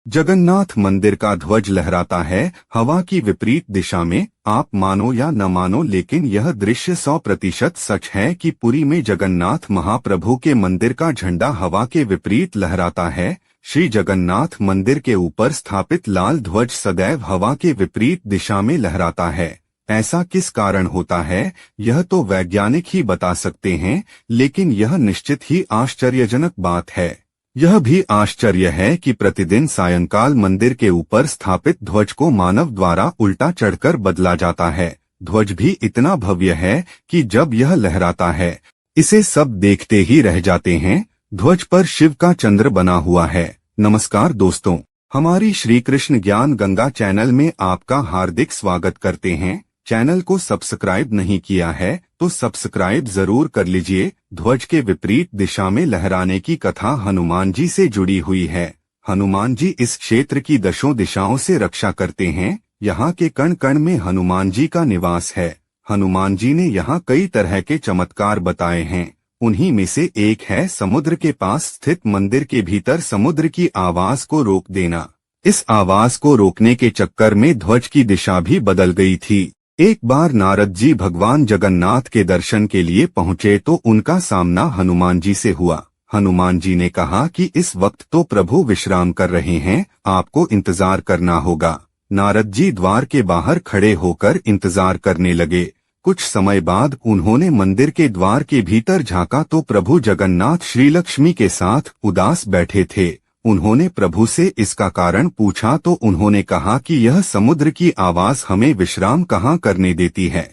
जगन्नाथ मंदिर का ध्वज लहराता है हवा की विपरीत दिशा में। आप मानो या न मानो, लेकिन यह दृश्य 100% सच है कि पुरी में जगन्नाथ महाप्रभु के मंदिर का झंडा हवा के विपरीत लहराता है। श्री जगन्नाथ मंदिर के ऊपर स्थापित लाल ध्वज सदैव हवा के विपरीत दिशा में लहराता है। ऐसा किस कारण होता है, यह तो वैज्ञानिक ही बता सकते हैं, लेकिन यह निश्चित ही आश्चर्यजनक बात है। यह भी आश्चर्य है कि प्रतिदिन सायंकाल मंदिर के ऊपर स्थापित ध्वज को मानव द्वारा उल्टा चढ़कर बदला जाता है। ध्वज भी इतना भव्य है कि जब यह लहराता है, इसे सब देखते ही रह जाते हैं। ध्वज पर शिव का चंद्र बना हुआ है। नमस्कार दोस्तों, हमारी श्री कृष्ण ज्ञान गंगा चैनल में आपका हार्दिक स्वागत करते हैं। चैनल को सब्सक्राइब नहीं किया है तो सब्सक्राइब जरूर कर लीजिए। ध्वज के विपरीत दिशा में लहराने की कथा हनुमान जी से जुड़ी हुई है। हनुमान जी इस क्षेत्र की दशों दिशाओं से रक्षा करते हैं। यहाँ के कण कण में हनुमान जी का निवास है। हनुमान जी ने यहाँ कई तरह के चमत्कार बताए हैं। उन्हीं में से एक है समुद्र के पास स्थित मंदिर के भीतर समुद्र की आवाज को रोक देना। इस आवाज को रोकने के चक्कर में ध्वज की दिशा भी बदल गई थी। एक बार नारद जी भगवान जगन्नाथ के दर्शन के लिए पहुंचे तो उनका सामना हनुमान जी से हुआ। हनुमान जी ने कहा कि इस वक्त तो प्रभु विश्राम कर रहे हैं, आपको इंतजार करना होगा। नारद जी द्वार के बाहर खड़े होकर इंतजार करने लगे। कुछ समय बाद उन्होंने मंदिर के द्वार के भीतर झांका तो प्रभु जगन्नाथ श्रीलक्ष्मी के साथ उदास बैठे थे। उन्होंने प्रभु से इसका कारण पूछा तो उन्होंने कहा कि यह समुद्र की आवाज हमें विश्राम कहाँ करने देती है।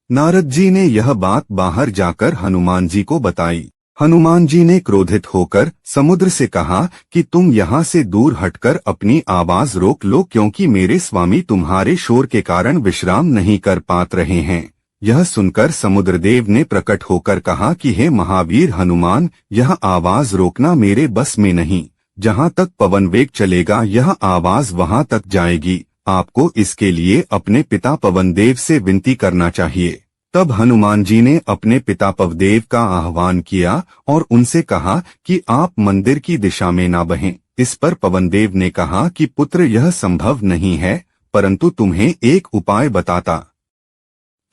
नारद जी ने यह बात बाहर जाकर हनुमान जी को बताई। हनुमान जी ने क्रोधित होकर समुद्र से कहा कि तुम यहाँ से दूर हटकर अपनी आवाज रोक लो, क्योंकि मेरे स्वामी तुम्हारे शोर के कारण विश्राम नहीं कर पा रहे हैं। यह सुनकर समुद्रदेव ने प्रकट होकर कहा कि हे महावीर हनुमान, यह आवाज रोकना मेरे बस में नहीं। जहाँ तक पवन वेग चलेगा यह आवाज वहाँ तक जाएगी। आपको इसके लिए अपने पिता पवनदेव से विनती करना चाहिए। तब हनुमान जी ने अपने पिता पवनदेव का आह्वान किया और उनसे कहा कि आप मंदिर की दिशा में ना बहें। इस पर पवनदेव ने कहा कि पुत्र, यह संभव नहीं है, परंतु तुम्हें एक उपाय बताता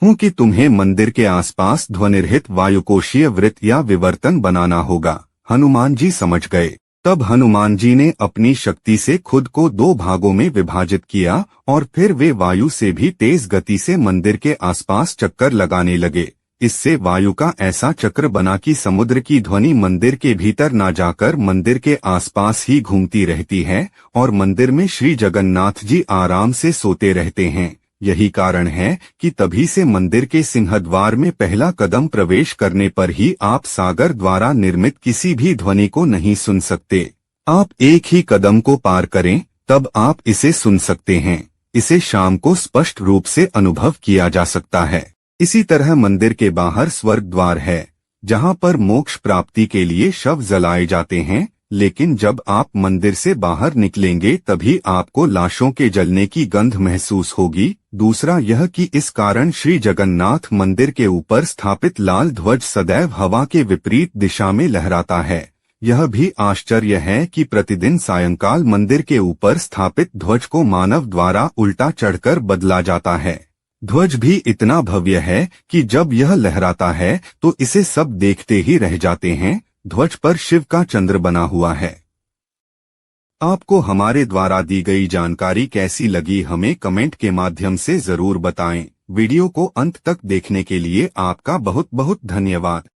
हूँ कि तुम्हें मंदिर के आसपास ध्वनिरहित वायुकोशीय वृत्त या विवर्तन बनाना होगा। हनुमान जी समझ गए। तब हनुमान जी ने अपनी शक्ति से खुद को 2 भागों में विभाजित किया और फिर वे वायु से भी तेज गति से मंदिर के आसपास चक्कर लगाने लगे। इससे वायु का ऐसा चक्र बना कि समुद्र की ध्वनि मंदिर के भीतर ना जाकर मंदिर के आसपास ही घूमती रहती है और मंदिर में श्री जगन्नाथ जी आराम से सोते रहते हैं। यही कारण है कि तभी से मंदिर के सिंहद्वार में पहला कदम प्रवेश करने पर ही आप सागर द्वारा निर्मित किसी भी ध्वनि को नहीं सुन सकते। आप एक ही कदम को पार करें तब आप इसे सुन सकते हैं। इसे शाम को स्पष्ट रूप से अनुभव किया जा सकता है। इसी तरह मंदिर के बाहर स्वर्ग द्वार है, जहाँ पर मोक्ष प्राप्ति के लिए शव जलाए जाते हैं। लेकिन जब आप मंदिर से बाहर निकलेंगे तभी आपको लाशों के जलने की गंध महसूस होगी। दूसरा यह कि इस कारण श्री जगन्नाथ मंदिर के ऊपर स्थापित लाल ध्वज सदैव हवा के विपरीत दिशा में लहराता है। यह भी आश्चर्य है कि प्रतिदिन सायंकाल मंदिर के ऊपर स्थापित ध्वज को मानव द्वारा उल्टा चढ़कर बदला जाता है। ध्वज भी इतना भव्य है कि जब यह लहराता है तो इसे सब देखते ही रह जाते हैं। ध्वज पर शिव का चंद्र बना हुआ है। आपको हमारे द्वारा दी गई जानकारी कैसी लगी, हमें कमेंट के माध्यम से जरूर बताएं। वीडियो को अंत तक देखने के लिए आपका बहुत बहुत धन्यवाद।